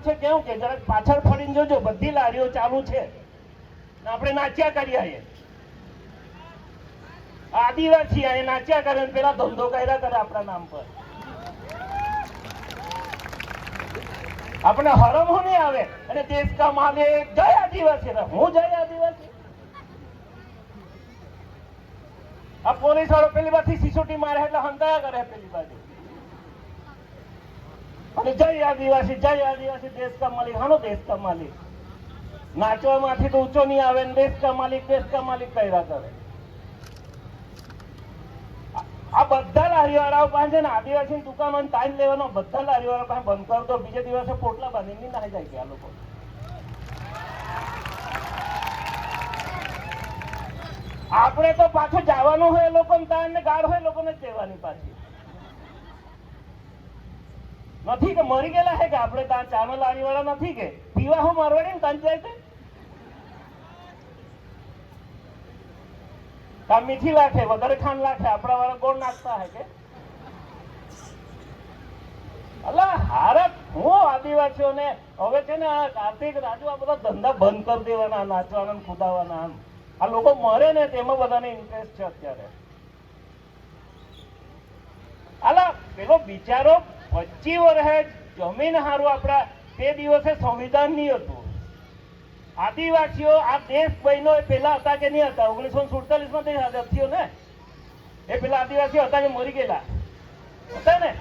છે કેવું કે જરા પાછળ ફરીને જોજો, બધી લારીઓ ચાલુ છે, આપણે નાચ્યા કરીએ. આદિવાસી અહીંયા નાચ્યા કરે, પેલા ધંધો કર્યા કરે આપણા નામ પર. આપણે હરમ નહીં આવે. અને દેશ કા માલિક જય આદિવાસી, હું જય આદિવાસી. આ પોલીસ વાળો પેલી બાજુ સિસોટી મારે એટલે હંતાયા કરે પેલી બાજુ, અને જય આદિવાસી દેશ કા માલિક. હાનો દેશ કા માલિક? નાચવામાંથી તો ઊંચો નહીં આવે ને દેશ કા માલિક કર્યા કરે. આ બધા લારીવાળાઓ પાસે ને આદિવાસી દુકાનો ટાઈમ લેવાનો, બધા લારીવાળા પાસે બંધ કર દો. બીજે દિવસે પોટલા બાંધીને નાહી જાય કે આ લોકો. આપણે તો પાછું જવાનું હોય એ લોકોને તાણ ને ગાળ હોય લોકોને જ દેવાની પાછી. નથી કે મરી ગયેલા હે કે આપણે ત્યાં ચાનો લારીવાળા નથી કે પીવા હું મારવાડી ને ત્યાં જાય છે. કામ મીઠી લાખે વગર ખાંડ લાખે, આપણા વાળા ગોળ નાખતા હે કે અલા હારત. હું આદિવાસીઓને હવે છે ને આ કાર્તિક રાજુ આ બધા ધંધા બંધ કરી દેવાના, નાચવાના કુદાવાના. આ લોકો મરે ને તેમાં બધાને ઇન્ટરેસ્ટ છે અત્યારે. અલા પેલો બિચારો 25 વર્ષે જમીન હારું આપણા તે દિવસે સંવિધાન નહીં હતું. આદિવાસીઓ આ દેશ બહેનો પેલા હતા કે નહીં હતા? 1947 થયો ને એ પેલા આદિવાસીઓ હતા કે મરી ગયેલા હતા ને?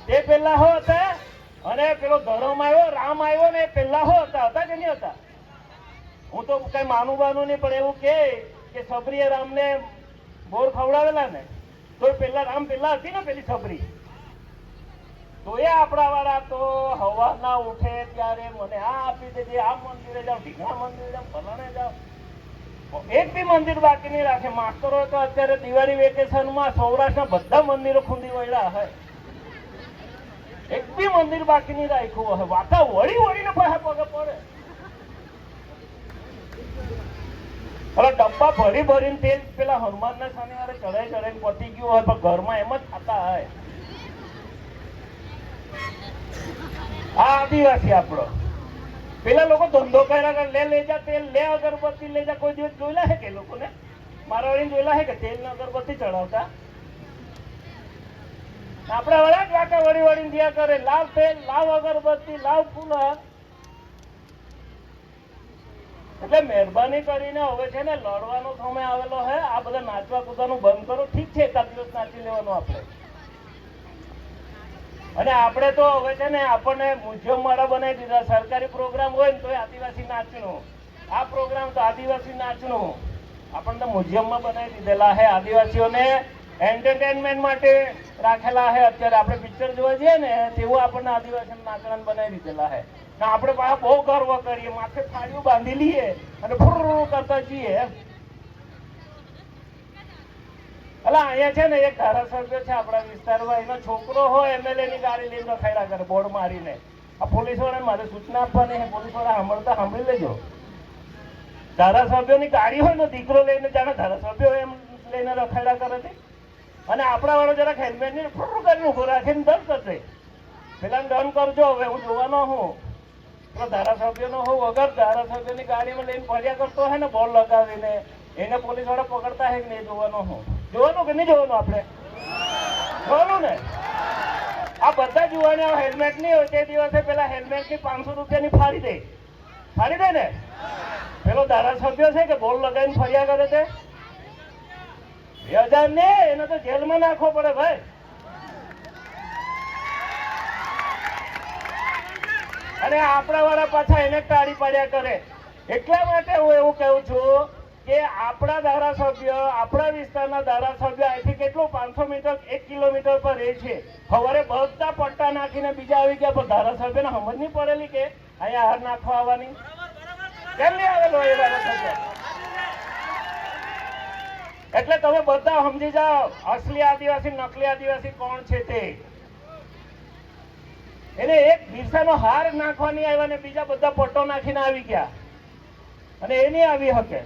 એ પેલા હો હતા. અને પેલો ધર્મ આવ્યો, રામ આવ્યો ને એ પેલા હો હતા કે નહીં હતા? હું તો કઈ માનું બાનું નહીં, પણ એવું કે સબરીએ રામને બોર ખવડાવેલા ને તો પેલા રામ પેલા હતી ને પેલી સબરી. તો એ આપણા વાળા તો હવા ના ઉઠે ત્યારે મને આ આપી દેજે, આ મંદિરે જાઓ, ઢીંગા મંદિરે જાઓ, ફલાણે જાઓ. એક બી મંદિર બાકી નહીં રાખે. માસ્તરો તો અત્યારે દિવાળી વેકેશનમાં સૌરાષ્ટ્રના બધા મંદિરો ખુંદી વળ્યા હોય, એક બી મંદિર બાકી નહીં રાખ્યું હોય. વાતા વળીને પાસે પગે પડે. હવે ડબ્બા ભરીને તેલ પેલા હનુમાનના શનિવારે ચડાઈને પતી ગયું હોય, પણ ઘરમાં એમ જ થતા હોય. આ આદિવાસી આપણો. પેલા લોકો ધંધો કર્યા કરે, લે જા તેલ, લે અગરબત્તી લે જા. કોઈ દિવસ જોયેલા હે કે લોકોને મારવાડીને જોયેલા હે કે તેલ ને અગરબત્તી ચડાવતા? આપડા વાળા જ વાંકા વળીને દિયા કરે, લાવ તેલ, લાવ અગરબત્તી, લાવ ફૂલ. એટલે મહેરબાની કરીને હવે છે ને લડવાનો સમય આવેલો હે. આ બધા નાચવા કૂદવાનું બંધ કરો. ઠીક છે, એકાદ દિવસ નાચી લેવાનું આપણે. અને આપણે તો હવે છે ને આપણને મ્યુઝિયમ વાળા બનાવી દીધા. સરકારી પ્રોગ્રામ હોય ને તો આદિવાસી નાચનું, આ પ્રોગ્રામ તો આદિવાસી નાચનું. આપણને તો મ્યુઝિયમમાં બનાવી દીધેલા હે. આદિવાસીઓને એન્ટરટેનમેન્ટ માટે રાખેલા હે. અત્યારે આપણે પિક્ચર જોવા જઈએ ને તેવું આપણને આદિવાસી નાચવાનું બનાવી દીધેલા હે. આપણે પાછા બહુ ગર્વ કરીએ, માથે થાળીઓ બાંધી લઈએ અને ફુર કરતા જઈએ. અલા અહીંયા છે ને એક ધારાસભ્ય છે આપણા વિસ્તારમાં, એનો છોકરો હોય એમએલએ ની ગાડી લઈને રખાડ્યા કરે બોર્ડ મારીને. આ પોલીસ વાળાને મારે સૂચના આપવાની છે, પોલીસ વાળા સાંભળી લેજો. ધારાસભ્યોની ગાડી હોય ને દીકરો લઈને જાણે ધારાસભ્ય એમ લઈને રખાડ્યા કરે છે. અને આપણા વાળો જરાક હેલ્મેટ ની ફુર કરીને ઉભો રાખીને દંડ કરશે. પેલા દંડ કરજો. હવે હું જોવાનો હું ધારાસભ્ય નો હોઉં વગર ધારાસભ્યની ગાડીમાં લઈને ફર્યા કરતો હોય ને બોલ લગાવીને, એને પોલીસ વાળા પકડતા હે કે નહીં જોવાનો હું? જોવાનું કે નહીં જોવાનું? આપણે જોવાનું ને. આ બધા જોવાને હેલ્મેટ નહીં હોય તે દિવસે પેલા હેલ્મેટ ની 500 રૂપિયાની ફાડી દે ને. પેલો ધારાસભ્ય છે કે બોલ લગાવીને ફર્યા કરે છે 2000 ને એને તો જેલમાં નાખવો પડે ભાઈ. અને આપણા વાળા પાછા એને ટાળી પાડ્યા કરે. એટલા માટે હું એવું કહું છું કે આપણા ધારાસભ્ય, આપણા વિસ્તારના ધારાસભ્ય અહીંથી કેટલું 500 મીટર 1 કિલોમીટર પર રહે છે. સવારે બધા પટ્ટા નાખીને બીજા આવી ગયા, પણ ધારાસભ્યને સમજ નહીં પડેલી કે અહીંયા હાર નાખવા આવવાની. કેમ નહીં આવેલો એ ધારાસભ્ય? એટલે તમે બધા સમજી જાઓ અસલી આદિવાસી નકલી આદિવાસી કોણ છે તે. એને એક દિશાનો હાર નાખવાની આવ્યા ને બીજા બધા પટ્ટો નાખીને આવી ગયા, અને એ નહીં આવી શકે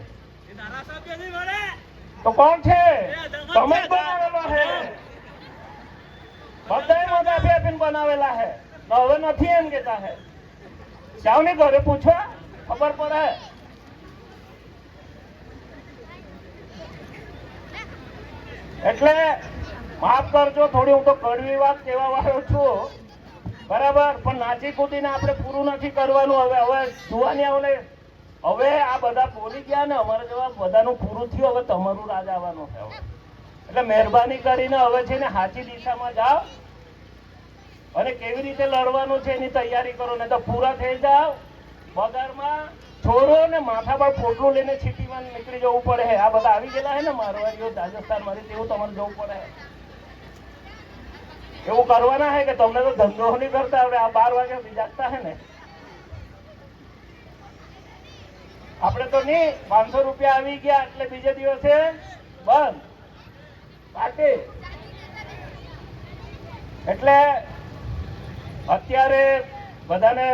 તો કોણ છે? તમે જ બનાવેલો છે. બધાએ મત આપીને બનાવેલા છે. હવે નથી એમ કેતા હે. જાઓ ને ઘરે પૂછવા, ખબર પડે. એટલે માફ કરજો, થોડી હું તો કડવી વાત કહેવા વાળો છું, બરાબર, પણ નાચી કૂદીને આપણે પૂરું નથી કરવાનું. હવે જોવાની આવે, હવે આ બધા બોલી ગયા ને, અમારે જવાબ બધાનું પૂરું થયું. હવે તમારું રાજ આવવાનું છે. એટલે મહેરબાની કરીને હવે છે ને સાચી દિશામાં જાઓ અને કેવી રીતે લડવાનું છે એની તૈયારી કરો, ને તો પૂરા થઈ જાઓ બગારમાં છોરો ને માથા પર પોટલું લઈને સિટીમાં નીકળી જવું પડે. આ બધા આવી ગયેલા છે ને મારવાડીઓ રાજસ્થાન માંથી, તેવું તમારે જવું પડે. એવું કરવાના છે કે તમને તો ધંધો નહીં કરતા આવડે. આ 12 વાગ્યા જાગતા છે ને, આપણે તો નહીં. 500 રૂપિયા આવી ગયા એટલે બીજે દિવસે બંધ પાર્ટી. એટલે અત્યારે બધાને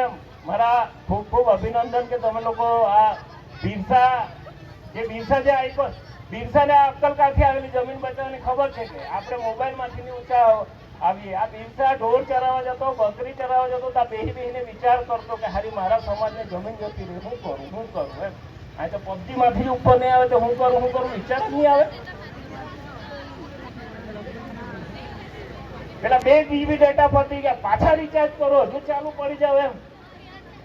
મારા ખૂબ ખૂબ અભિનંદન કે તમે લોકો આ બિરસા જે આપ્યો, બિરસાને આ અક્કલ કાંથી આવેલી જમીન બચાવવાની ખબર છે કે આપણે મોબાઈલમાંથી ઊંચા આવીએ. આ બિરસા ઢોર ચરાવવા જતો, બકરી ચરાવવા જતો, ત્યાં બેહીને વિચાર કરતો કે હારી મારા સમાજને જમીન જતી રહી, શું કરું એમ. આ તો પબજી માંથી ઉપર નહીં આવે તો હું કરું વિચાર નહીં આવે. પેલા 2 GB ડેટા પતી ગયા, પાછા રિચાર્જ કરો, હજુ ચાલુ પડી જાવ એમ.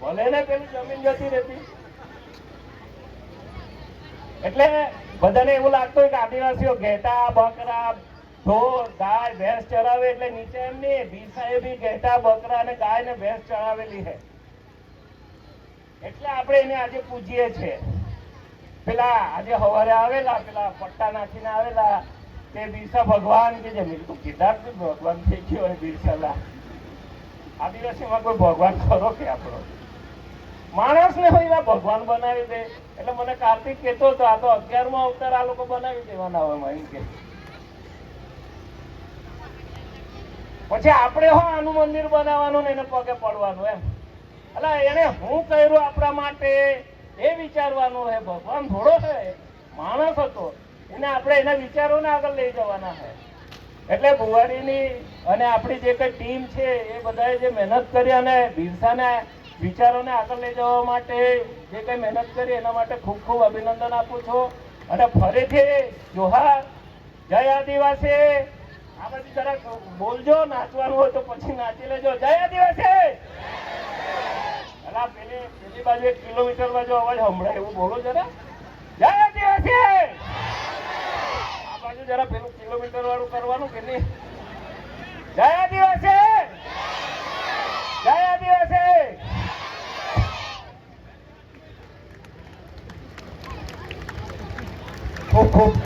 ભલે ને પેલી જમીન જતી રહેતી. એટલે બધાને એવું લાગતું હોય કે આદિવાસીઓ ઘેટા, બકરા, ઢોર, ગાય, ભેંસ ચરાવે એટલે નીચે એમ નહીં. બિરસાએ બી ઘેટા, બકરા અને ગાય ને ભેંસ ચરાવેલી છે. એટલે આપણે એને આજે પૂજીએ છીએ. પેલા આજે સવારે આવેલા, પેલા પટ્ટા નાખીને આવેલા તે બિરસા ભગવાન કે જે મીઠું કીધા ભગવાન થઈ ગયો હોય બિરસાલા. આદિવાસીમાં કોઈ ભગવાન ખરો કે આપણો માણસ ને હોય ભગવાન બનાવી દે. એટલે મને કાર્તિક કહેતો હતો આ તો 11મો અવતાર આ લોકો બનાવી દેવાના હોય એમ કે. પછી આપણે આનું મંદિર બનાવવાનું ને એને પગે પડવાનું એમ. એટલે એને હું કર્યું આપણા માટે એ વિચારવાનું છે. ભગવાન થોડો છે, માણસ હતો. એને આપણે એના વિચારોને આગળ લઈ જવાના છે. એટલે ભુવાડીની અને આપણી જે કઈ ટીમ છે એ બધાએ જે મહેનત કરી અને બિરસાને વિચારોને આગળ લઈ જવા માટે જે કઈ મહેનત કરી એના માટે ખૂબ ખૂબ અભિનંદન આપું છું. અને ફરીથી જોહાર, જય આદિવાસી. આ બધી જરાક બોલજો, નાચવાનું હોય તો પછી નાચી લેજો. જય આદિવાસી. અલા પેલી બાજુ 1 કિલોમીટર બાજુ અવાજ સંભળાય એવું બોલો જરા. જય આદિવાસી. આ બાજુ જરા પેલું કિલોમીટર વાળું કરવાનું કે નહીં. જય આદિવાસી. જય આદિવાસી. ખૂબ ખૂબ